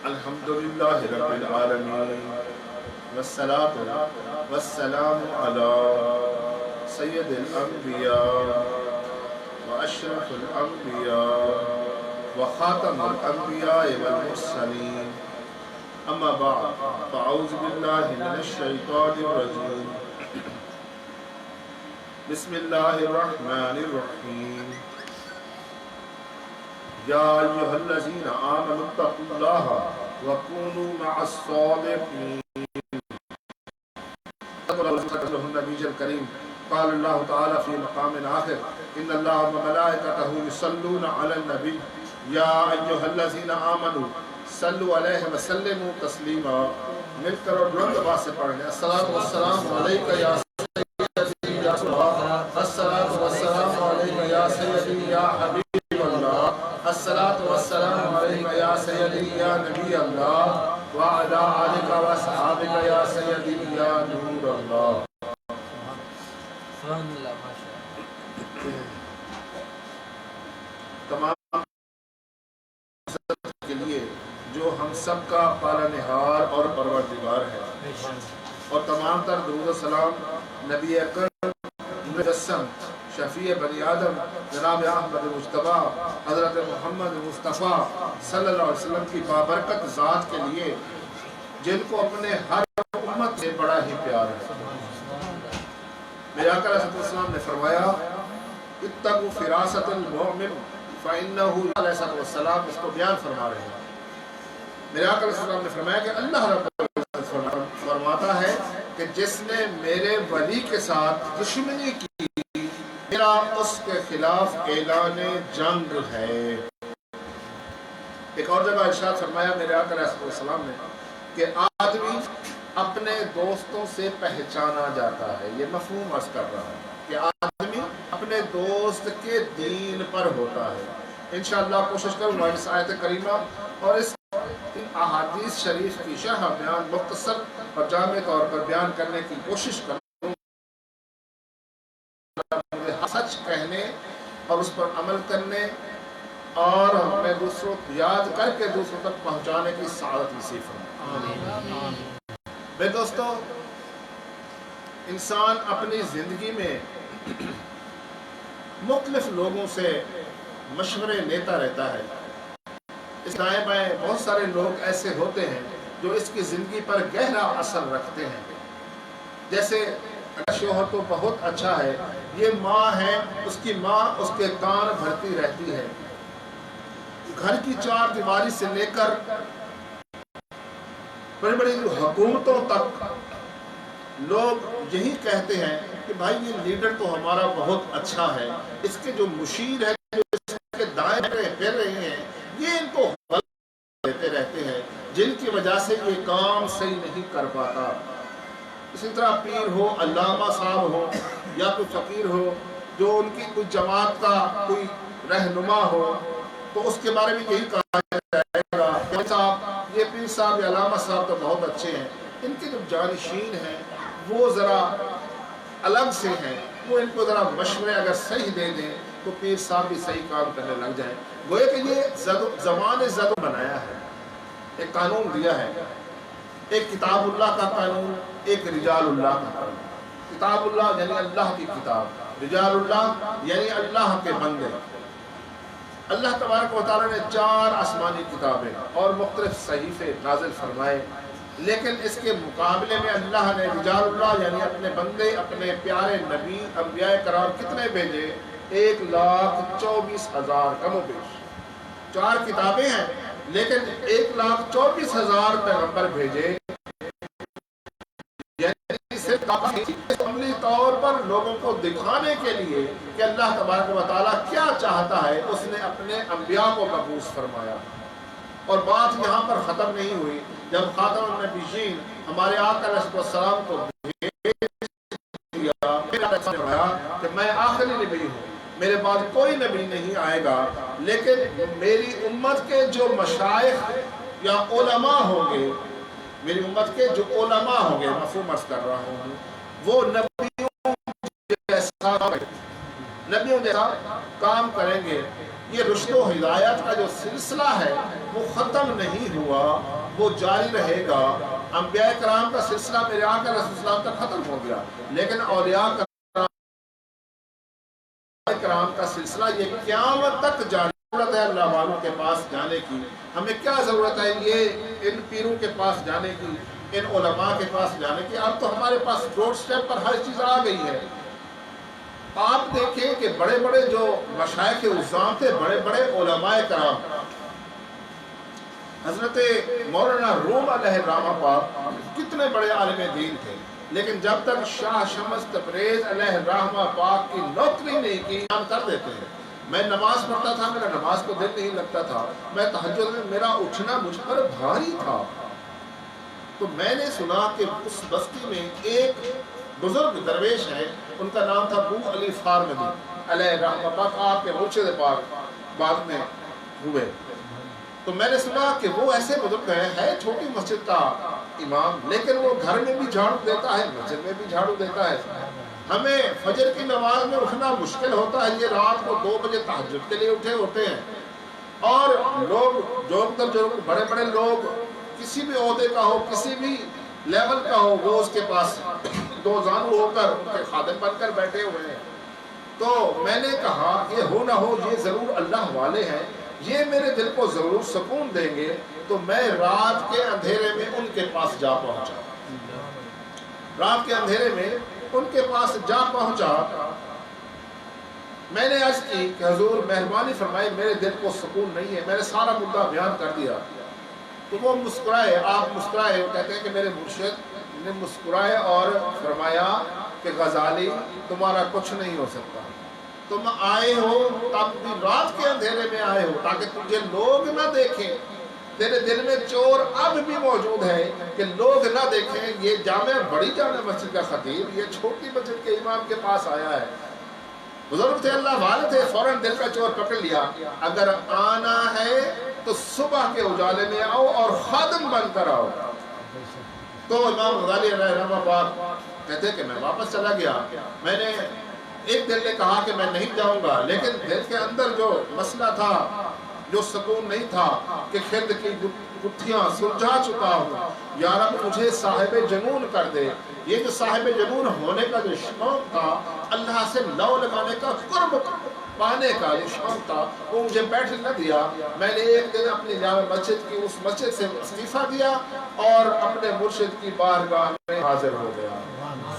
الحمدللہ رب العالمین والصلاة والسلام علی سید الانبیاء واشرف الانبیاء وخاتم الانبیاء والمرسلین اما بعد فاعوذ باللہ من الشیطان الرجیم بسم اللہ الرحمن الرحیم یا ایھا الذین آمنوا اتقوا اللہ وکونوا مع الصادقین النبی الکریم قال اللہ تعالی فی مقام آخر ان اللہ وملائکتہ یصلون علی النبی یا ایھا الذین آمنوا صلوا علیہ وسلموا تسلیما. مل کر اور بلند آواز سے پڑھیں الصلاۃ والسلام علیک یا سیدی یا رسول اللہ، الصلاۃ والسلام علیک یا سیدی یا حبیب اللہ، الصلاۃ والسلام علیک یا سیدی یا نبی اللہ وعلی آلک واصحابک یا سیدی یا نور اللہ. تمام کے لیے جو ہم سب کا پالنہار اور پروردگار ہے، اور تمام تر درود و سلام نبی اکرم مجسم شفیع بنی آدم جناب احمد مجتبیٰ حضرت محمد مصطفیٰ صلی اللہ علیہ وسلم کی بابرکت ذات کے لیے جن کو اپنے ہر امت سے بڑا ہی پیار ہے. میرے آقا علیہ السلام نے فرمایا اتقوا فراست المؤمن فإنہ علیہ السلام اس کو بیان فرما رہے ہیں. میرے آقا علیہ السلام نے فرمایا کہ اللہ رب العزت فرماتا ہے کہ جس نے میرے ولی کے ساتھ دشمنی کی میرا اس کے خلاف اعلان جنگ ہے. ایک اور جگہ ارشاد فرمایا میرے آقا علیہ السلام نے کہ آدمی اپنے دوستوں سے پہچانا جاتا ہے. یہ مفہوم عرض کر رہا ہے کہ آدمی اپنے دوست کے دین پر ہوتا ہے. انشاءاللہ کوشش کروں گا اس آیت کریمہ اور اس احادیث شریف کی شرح بیان مختصر اور جامع طور پر بیان کرنے کی کوشش کروں. سچ کہنے اور اس پر عمل کرنے اور ہمیں دوسروں یاد کر کے دوسروں تک پہنچانے کی سعادت نصیب فرمائے. میرے دوستو، انسان اپنی زندگی میں مختلف لوگوں سے مشورے لیتا رہتا ہے. اس دائیں بائیں بہت سارے لوگ ایسے ہوتے ہیں جو اس کی زندگی پر گہرا اثر رکھتے ہیں. جیسے شوہر تو بہت اچھا ہے، یہ ماں ہے، اس کی ماں اس کے کان بھرتی رہتی ہے. گھر کی چار دیواری سے لے کر بڑی بڑی حکومتوں تک لوگ یہی کہتے ہیں کہ بھائی یہ لیڈر تو ہمارا بہت اچھا ہے، اس کے جو مشیر ہیں جو اس کے دائیں پھر رہے ہیں یہ ان کو غلط دیتے رہتے ہیں، جن کی وجہ سے یہ کام صحیح نہیں کر پاتا. اسی طرح پیر ہو، علامہ صاحب ہو یا کوئی فقیر ہو جو ان کی کوئی جماعت کا کوئی رہنما ہو تو اس کے بارے میں یہی کہا جائے گا کہ صاحب یہ پیر صاحب یا علامہ صاحب تو بہت اچھے ہیں، ان کے جو جانشین ہیں وہ ذرا الگ سے ہیں، وہ ان کو ذرا مشورے اگر صحیح دے دیں تو پیر صاحب بھی صحیح کام کرنے لگ جائیں. گویا کہ یہ زمان زد بنایا ہے، ایک قانون دیا ہے، ایک کتاب اللہ کا قانون، ایک رجال اللہ کا قانون. کتاب اللہ یعنی اللہ کی کتاب، رجال اللہ یعنی اللہ کے بندے. اللہ تبارک و تعالیٰ نے 4 آسمانی کتابیں اور مختلف صحیفے نازل فرمائے، لیکن اس کے مقابلے میں اللہ نے رجال اللہ یعنی اپنے بندے، اپنے پیارے نبی انبیاء کرام کتنے بھیجے؟ 1,24,000 کم و بیش. 4 کتابیں ہیں لیکن 1,24,000 پیغمبر بھیجے. یعنی صرف عملی طور پر لوگوں کو دکھانے کے لیے کہ اللہ تبارک و تعالیٰ کیا چاہتا ہے اس نے اپنے انبیاء کو مبعوث فرمایا. اور بات یہاں پر ختم نہیں ہوئی. جب خاتم النبیین ہمارے آقا علیہ السلام کو بھیج دیا کہ میں آخری نبی ہوں، میرے بعد کوئی نبی نہیں آئے گا، لیکن میری امت کے جو مشائخ یا علماء ہوں گے، میری امت کے جو علماء ہوں گے، مفہوم عرض کر رہا ہوں، وہ نبیوں جیسا نبیوں جیسا کام کریں گے. یہ رشد و ہدایت کا جو سلسلہ ہے وہ ختم نہیں ہوا، وہ جاری رہے گا. انبیاء کرام کا سلسلہ میرے آقا رسول اللہ صلی اللہ علیہ وسلم تک ختم ہو گیا، لیکن اولیاء کرام کا سلسلہ یہ قیامت تک جاری. ضرورت ہے اللہ والوں کے پاس جانے کی. ہمیں کیا ضرورت ہے یہ ان پیروں کے پاس جانے کی، ان علماء کے پاس جانے کی؟ اب تو ہمارے پاس ڈور سٹیپ پر ہر چیز آ گئی ہے. آپ دیکھیں کہ بڑے بڑے جو مشائخ عظام تھے، بڑے بڑے علماء کرام، حضرت مولانا روم علیہ الرحمہ پاک کتنے بڑے عالم دین تھے، لیکن جب تک شاہ شمس تبریز علیہ الرحمہ پاک کی نوکری نہیں کی کر دیتے ہیں. میں نماز پڑھتا تھا، میرا نماز کو دل نہیں لگتا تھا، میں تہجد میں میرا اٹھنا مجھ پر بھاری تھا. تو میں نے سنا کہ اس بستی میں ایک بزرگ درویش ہے، ان کا نام تھا ابو علی فارمدی علیہ الرحمہ پاک، آپ کے مرشد پاک بعد میں ہوئے. تو میں نے سنا کہ وہ ایسے بزرگ ہے چھوٹی مسجد کا امام، لیکن وہ گھر میں بھی جھاڑو دیتا ہے، مسجد میں بھی جھاڑو دیتا ہے. ہمیں فجر کی نماز میں اٹھنا مشکل ہوتا ہے، یہ رات کو 2 بجے تہجد کے لیے اٹھے ہوتے ہیں. اور لوگ جو بڑے بڑے لوگ کسی بھی عہدے کا ہو، کسی بھی لیول کا ہو، وہ اس کے پاس 2 زانو ہو کر ان کے خادم بن کر بیٹھے ہوئے ہیں. تو میں نے کہا یہ ہو نہ ہو یہ ضرور اللہ والے ہیں، یہ میرے دل کو ضرور سکون دیں گے. تو میں رات کے اندھیرے میں ان کے پاس جا پہنچا، رات کے اندھیرے میں ان کے پاس جا پہنچا. میں نے عرض کی کہ حضور مہربانی فرمائے، میرے دل کو سکون نہیں ہے. میں نے سارا مدعا بیان کر دیا. تو وہ مسکرائے، آپ مسکرائے. وہ کہتے ہیں کہ میرے مرشد نے مسکرائے اور فرمایا کہ غزالی تمہارا کچھ نہیں ہو سکتا، تم آئے ہو تب بھی رات کے اندھیرے میں آئے ہو تاکہ تجھے لوگ نہ دیکھیں. تیرے دل میں چور اب بھی موجود ہے کہ لوگ نہ دیکھیں یہ بڑی جامع مسجد کا خطیب یہ چھوٹی مسجد کے امام کے پاس آیا ہے. بزرگ تھے، اللہ والے تھے، فوراً دل کا چور پکڑ لیا. اگر آنا ہے تو صبح کے اجالے میں آؤ اور خادم بن کر آؤ. تو امام غزالی علیہ الرحمہ پاک کہتے کہ میں واپس چلا گیا. میں نے ایک دل نے کہا کہ میں نہیں جاؤں گا، لیکن دل کے اندر جو مسئلہ تھا، جو سکون نہیں تھا کہ خرد کی گتھیاں سلجھا چکا ہوں، یا رب مجھے صاحب جنون کر دے. یہ جو صاحب جنون ہونے کا جو شوق تھا، اللہ سے لو لگانے کا، قرب پانے کا جو شوق تھا، وہ مجھے بیٹھ نہ دیا. میں نے ایک دن اپنی جامع مسجد کی اس مسجد سے استعفیٰ دیا اور اپنے مرشد کی بارگاہ میں حاضر ہو گیا.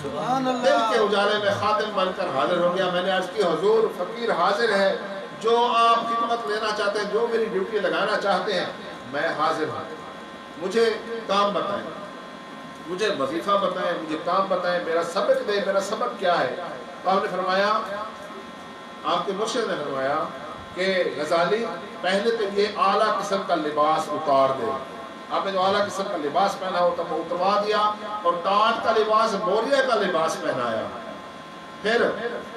دل کے اجالے میں خادم بن کر حاضر ہو گیا. میں نے عرض کی حضور فقیر حاضر ہے، جو آپ خدمت لینا چاہتے ہیں، جو میری ڈیوٹی لگانا چاہتے ہیں، میں حاضر ہوں. مجھے کام بتائیں، مجھے وظیفہ بتائیں، مجھے کام بتائیں، میرا سبق دیں، میرا سبق کیا ہے. تو آپ نے فرمایا، آپ کے مرشد نے فرمایا کہ غزالی پہلے تو یہ اعلیٰ قسم کا لباس اتار دے. آپ نے جو اعلیٰ قسم کا لباس پہنا ہوتا وہ اتروا دیا اور ٹاٹ کا لباس، موریہ کا لباس پہنایا. پھر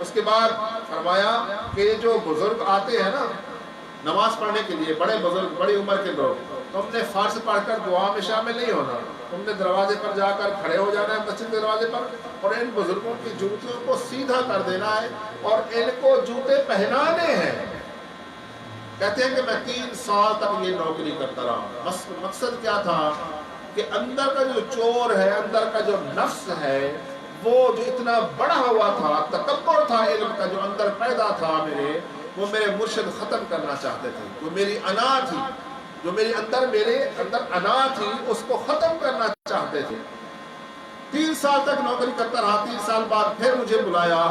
اس کے بعد فرمایا کہ یہ جو بزرگ آتے ہیں نا نماز پڑھنے کے لیے، بڑے بزرگ، بڑی عمر کے لوگ، تم نے فرض پڑھ کر دعا میں شامل نہیں ہونا. تم نے دروازے پر جا کر کھڑے ہو جانا ہے مسجد کے دروازے پر، اور ان بزرگوں کی جوتیوں کو سیدھا کر دینا ہے اور ان کو جوتے پہنانے ہیں. کہتے ہیں کہ میں 3 سال تک یہ نوکری کرتا رہا. مقصد کیا تھا کہ اندر کا جو چور ہے، اندر کا جو نفس ہے، وہ جو اتنا بڑا ہوا تھا، تکبر تھا علم کا جو اندر پیدا تھا میرے، وہ میرے مرشد ختم کرنا چاہتے تھے. وہ میری انا تھی، جو میرے اندر انا تھی، اس کو ختم کرنا چاہتے تھے. 3 سال تک نوکری کرتا رہا. 3 سال بعد پھر مجھے بلایا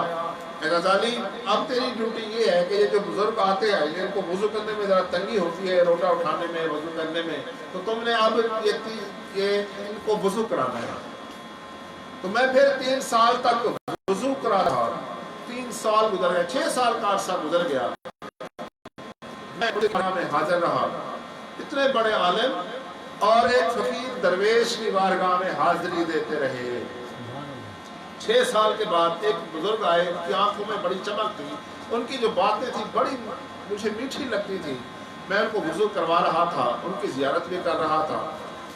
کہ غزالی اب تیری ڈیوٹی یہ ہے کہ یہ جو بزرگ آتے ہیں ان کو وضو کرنے میں ذرا تنگی ہوتی ہے، روٹا اٹھانے میں، وضو کرنے میں، تو تم نے اب یہ ان کو وضو کرانا ہے. تو میں پھر 3 سال تک وضو کرا رہا. 3 سال گزر گئے، 6 سال کا عرصہ گزر گیا. میں حاضر رہا. اتنے بڑے عالم اور ایک فقیر درویش کی بارگاہ میں حاضری دیتے رہے. 6 سال کے بعد ایک بزرگ آئے، ان کی آنکھوں میں بڑی چمک تھی، ان کی جو باتیں تھی بڑی مجھے میٹھی لگتی تھی. میں ان کو وضو کروا رہا تھا، ان کی زیارت بھی کر رہا تھا.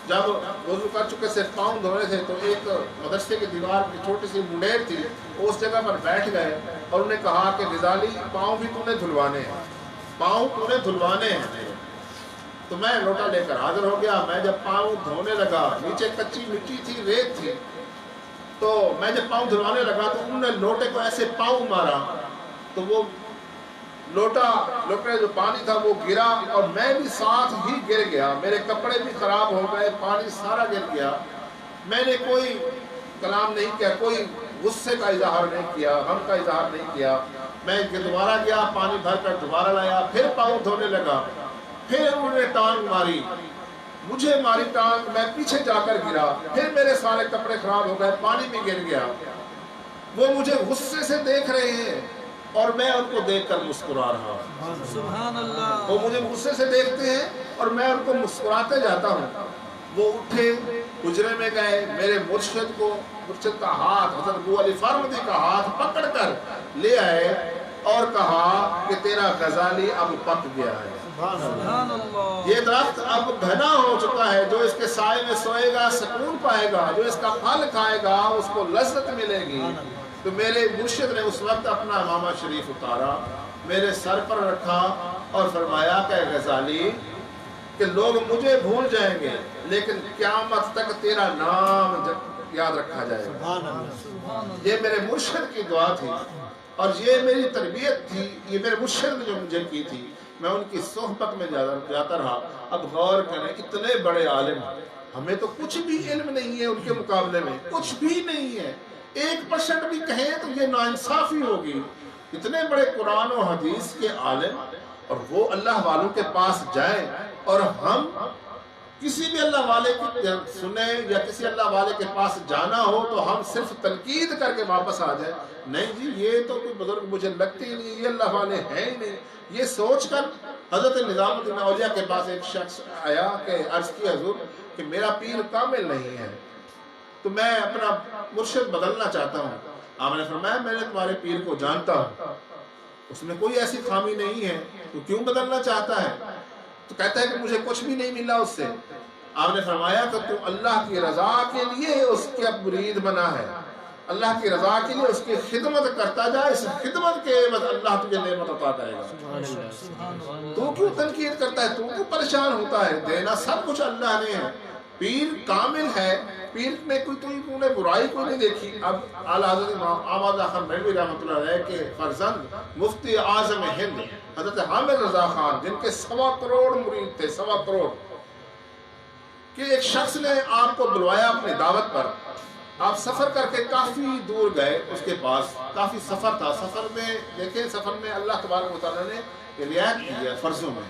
جب وضو کر چکے سے پاؤں دھونے تھے تو ایک مدرسے کی دیوار کی چھوٹی سی منڈیر تھی، اس جگہ پر بیٹھ گئے اور انہوں نے کہا کہ غزالی پاؤں بھی تو نے دھلوانے ہیں، پاؤں تو نے دھلوانے ہیں۔ تو میں لوٹا لے کر حاضر ہو گیا۔ میں جب پاؤں دھونے لگا، نیچے کچی مٹی تھی، ریت تھی، تو میں جب پاؤں دھلوانے لگا تو انہوں نے لوٹے کو ایسے پاؤں مارا تو وہ لوٹے جو پانی تھا وہ گرا اور میں بھی ساتھ ہی گر گیا، میرے کپڑے بھی خراب ہو گئے، پانی سارا گر گیا۔ میں نے کوئی کلام نہیں کیا، کوئی غصے کا اظہار نہیں کیا، غم کا اظہار نہیں کیا۔ میں دوبارہ گیا، پانی بھر کر دوبارہ لایا، پھر پاؤں دھونے لگا، پھر انہوں نے ٹانگ ماری، مجھے ماری ٹانگ، میں پیچھے جا کر گرا، پھر میرے سارے کپڑے خراب ہو گئے، پانی بھی گر گیا۔ وہ مجھے غصے سے دیکھ رہے ہیں اور میں ان کو دیکھ کر مسکرا رہا ہوں۔ سبحان اللہ۔ وہ مجھے غصے سے دیکھتے ہیں اور میں ان کو مسکراتے جاتا ہوں۔ وہ اٹھے، حجرے میں گئے، میرے مرشد کا ہاتھ، حضرت ابو علی فرمدی کا ہاتھ پکڑ کر لے آئے اور کہا کہ تیرا غزالی اب پک گیا ہے، یہ درخت اب گھنا ہو چکا ہے، جو اس کے سائے میں سوئے گا سکون پائے گا، جو اس کا پھل کھائے گا اس کو لذت ملے گی۔ تو میرے مرشد نے اس وقت اپنا امامہ شریف اتارا، میرے سر پر رکھا اور فرمایا کہ غزالی کہ لوگ مجھے بھول جائیں گے لیکن قیامت تک تیرا نام یاد رکھا جائے گا۔ یہ میرے مرشد کی دعا تھی اور یہ میری تربیت تھی، یہ میرے مرشد نے جو مجھے کی تھی، میں ان کی صحبت میں جاتا رہا۔ اب غور کریں، اتنے بڑے عالم، ہمیں تو کچھ بھی علم نہیں ہے ان کے مقابلے میں، کچھ بھی نہیں ہے، 1% بھی کہیں تو یہ ناانصافی ہوگی۔ اتنے بڑے قرآن و حدیث کے عالم اور وہ اللہ والوں کے پاس جائیں اور ہم کسی بھی اللہ والے کی سنیں یا کسی اللہ والے کے پاس جانا ہو تو ہم صرف تنقید کر کے واپس آ جائیں، نہیں جی یہ تو کوئی بزرگ مجھے لگتے ہی نہیں، یہ اللہ والے ہیں ہی نہیں۔ یہ سوچ کر حضرت نظام الدین اولیاء کے پاس ایک شخص آیا کہ عرض کی حضور کہ میرا پیر کامل نہیں ہے تو میں اپنا مرشد بدلنا چاہتا ہوں۔ آپ نے فرمایا میں نے تمہارے پیر کو جانتا ہوں، اس میں کوئی ایسی خامی نہیں ہے، تو کیوں بدلنا چاہتا ہے؟ تو کہتا ہے کہ مجھے کچھ بھی نہیں ملا اس سے۔ آپ نے فرمایا کہ تو اللہ کی رضا کے لیے اس کے مرید بنا ہے، اللہ کی رضا کے لیے اس کی خدمت کرتا جائے، اس خدمت کے عوض اللہ تجھے نعمت عطا کرے گا۔ تو کیوں تنقید کرتا ہے، تو کیوں پریشان ہوتا ہے؟ دینا سب کچھ اللہ نے ہے، پیر کامل ہے، پیر میں کوئی نے برائی کوئی نہیں دیکھی۔ اب اعلیٰ حضرت احمد خان بریلوی رحمۃ اللہ علیہ کے فرزند مفتی اعظم ہند حضرت حامد رضا خان، جن کے 1.25 کروڑ مرید تھے، 1.25 کروڑ، کہ ایک شخص نے آپ کو بلوایا اپنی دعوت پر، آپ سفر کر کے کافی دور گئے، اس کے پاس کافی سفر تھا، سفر میں دیکھیں سفر میں اللہ تبارک و تعالیٰ نے رعایت کی ہے فرضوں میں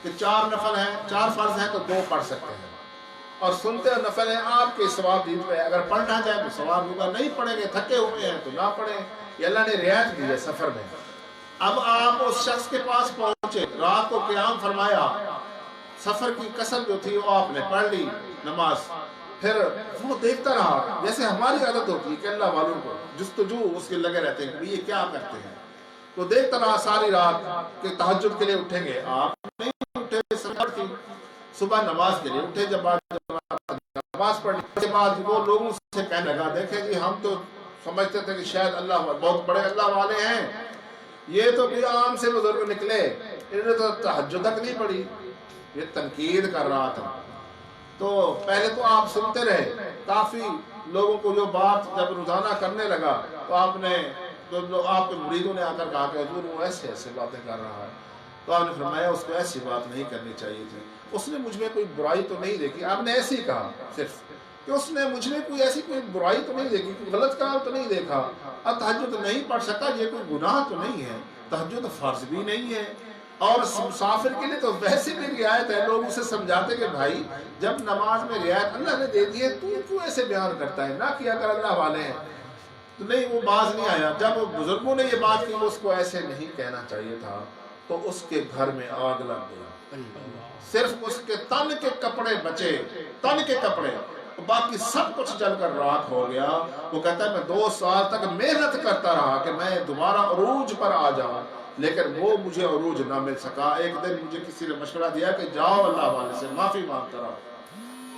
کہ 4 نفل ہیں، 4 فرض ہیں تو 2 پڑھ سکتے ہیں، اور سنتے اور نفل ہیں آپ کے ثواب دید پہ، اگر پڑھنا چاہیں تو ثواب ہوگا، نہیں پڑھیں گے تھکے ہوئے ہیں تو نہ پڑھیں، یہ اللہ نے رعایت کی ہے سفر میں۔ اب آپ اس شخص کے پاس پہنچے، رات کو قیام فرمایا، سفر کی قسم جو تھی وہ آپ نے پڑھ لی نماز، پھر وہ دیکھتا رہا، جیسے ہماری عادت ہوتی ہے کہ اللہ والوں کو جستجو اس کے لگے رہتے ہیں کہ یہ کیا کرتے ہیں، تو دیکھتا رہا ساری رات کہ تہجد کے لیے اٹھیں گے، آپ نہیں اٹھے، سفر تھی، صبح نماز کے لیے اٹھے، جب نماز پڑھنے کے بعد وہ لوگوں سے کہنے لگا دیکھیں جی ہم تو سمجھتے تھے کہ شاید اللہ بہت بڑے اللہ والے ہیں، یہ تو کوئی عام سے بزرگ نکلے، انہوں نے تو تہجد تک نہیں پڑھی، یہ تنقید کر رہا تھا۔ تو پہلے تو آپ سنتے رہے، کافی لوگوں کو جو بات جب روزانہ کرنے لگا تو آپ کے مریدوں نے آ کر کہا کہ حضور وہ ایسے ایسے باتیں کر رہا ہے، تو آپ نے فرمایا اس کو ایسی بات نہیں کرنی چاہیے تھی، اس نے مجھ میں کوئی برائی تو نہیں دیکھی، آپ نے ایسے ہی کہا صرف کہ اس نے مجھ میں کوئی ایسی کوئی برائی تو نہیں دیکھی، کوئی غلط کام تو نہیں دیکھا، اب تہجد نہیں پڑھ سکا، یہ کوئی گناہ تو نہیں ہے، تہجد فرض بھی نہیں ہے، اور مسافر کے لیے تو ویسے بھی رعایت ہے۔ لوگ اسے سمجھاتے کہ بھائی جب نماز میں رعایت اللہ نے دے دی ہے تو کیوں ایسے بیان کرتا ہے، نہ کیا کر اللہ والے ہیں، تو نہیں وہ باز نہیں آیا۔ جب بزرگوں نے یہ بات کی اس کو ایسے نہیں کہنا چاہیے تھا، تو اس کے گھر میں آگ لگ گئی، صرف اس کے تن کے کپڑے بچے، تن کے کپڑے، باقی سب کچھ جل کر راکھ ہو گیا۔ وہ کہتا ہے میں 2 سال تک محنت کرتا رہا کہ میں دوبارہ عروج پر آ جاؤں، لیکن وہ مجھے عروج نہ مل سکا۔ ایک دن مجھے کسی نے مشورہ دیا کہ جاؤ اللہ والے سے معافی مانگتا رہو،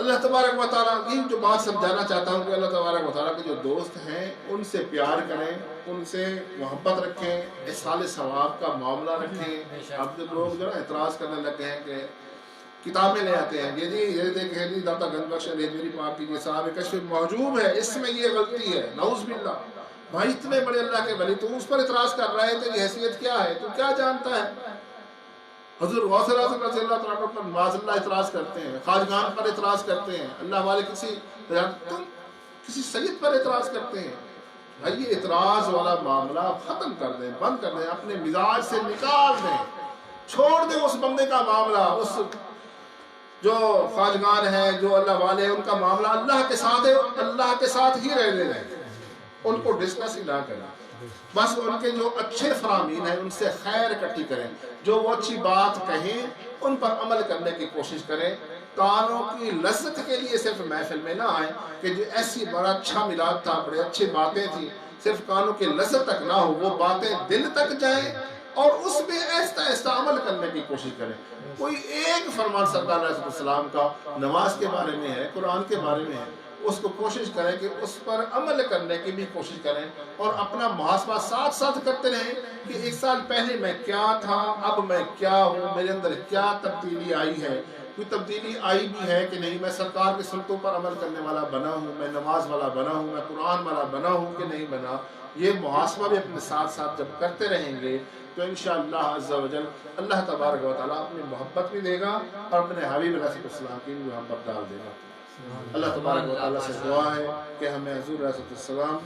اللہ تبارک و تعالیٰ کی جو بات سمجھانا چاہتا ہوں کہ اللہ تبارک و تعالیٰ کے جو دوست ہیں ان سے پیار کریں، ان سے محبت رکھیں، اصحال ثواب کا معاملہ رکھیں۔ اب جو لوگ جو نا اعتراض کرنے لگے ہیں کہ کتابیں لے آتے ہیں، یہ دیکھیں جی داتا گنج بخش میری پاک کی صاحب کشف محجوب ہے، اس میں یہ غلطی ہے، نعوذ باللہ۔ بھائی اتنے بڑے اللہ کے ولی تو اس پر اعتراض کر رہا ہے، تیری حیثیت کیا ہے، تو کیا جانتا ہے؟ حضور غوث اعظم رضی اللہ تعالیٰ پر معاذ اللہ اعتراض کرتے ہیں، خواجگان پر اعتراض کرتے ہیں، اللہ والے تم کسی سید پر اعتراض کرتے ہیں۔ بھائی یہ اعتراض والا معاملہ ختم کر دیں، بند کر دیں، اپنے مزاج سے نکال دیں، چھوڑ دیں اس بندے کا معاملہ، اس جو خواجگان ہیں جو اللہ والے ہیں ان کا معاملہ اللہ کے ساتھ ہے، اللہ کے ساتھ ہی رہنے دیں، ان کو ڈسکس ہی نہ کریں۔ بس ان کے جو اچھے فرامین ہیں ان سے خیر اکٹھی کریں، جو وہ اچھی بات کہیں ان پر عمل کرنے کی کوشش کریں۔ کانوں کی لذت کے لیے صرف محفل میں نہ آئیں کہ جو ایسی بڑا اچھا میلاد تھا، بڑے اچھی باتیں تھیں، صرف کانوں کی لذت تک نہ ہو، وہ باتیں دل تک جائیں اور اس میں ایسا ایسا عمل کرنے کی کوشش کریں۔ کوئی ایک فرمان سرکار علیہ السلام کا نماز کے بارے میں ہے، قرآن کے بارے میں ہے، اس کو کوشش کریں کہ اس پر عمل کرنے کی بھی کوشش کریں، اور اپنا محاسبہ ساتھ ساتھ کرتے رہیں کہ ایک سال پہلے میں کیا تھا، اب میں کیا ہوں، میرے اندر کیا تبدیلی آئی ہے، کوئی تبدیلی آئی بھی ہے کہ نہیں، میں سرکار کی سنتوں پر عمل کرنے والا بنا ہوں، میں نماز والا بنا ہوں، میں قرآن والا بنا ہوں کہ نہیں بنا۔ یہ محاسبہ بھی اپنے ساتھ ساتھ جب کرتے رہیں گے تو انشاءاللہ عز و جل اللہ تبارک و تعالیٰ اپنی محبت بھی دے گا اور اپنے حبیب علیہ السلام کی بھی محبت ڈال دے گا۔ اللہ تبارک و تعالیٰ سے دعا ہے کہ ہمیں حضور علیہ السلام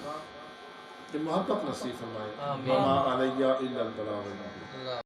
کی محبت نصیب فرمائے۔ وما علیہ الا البلاغ۔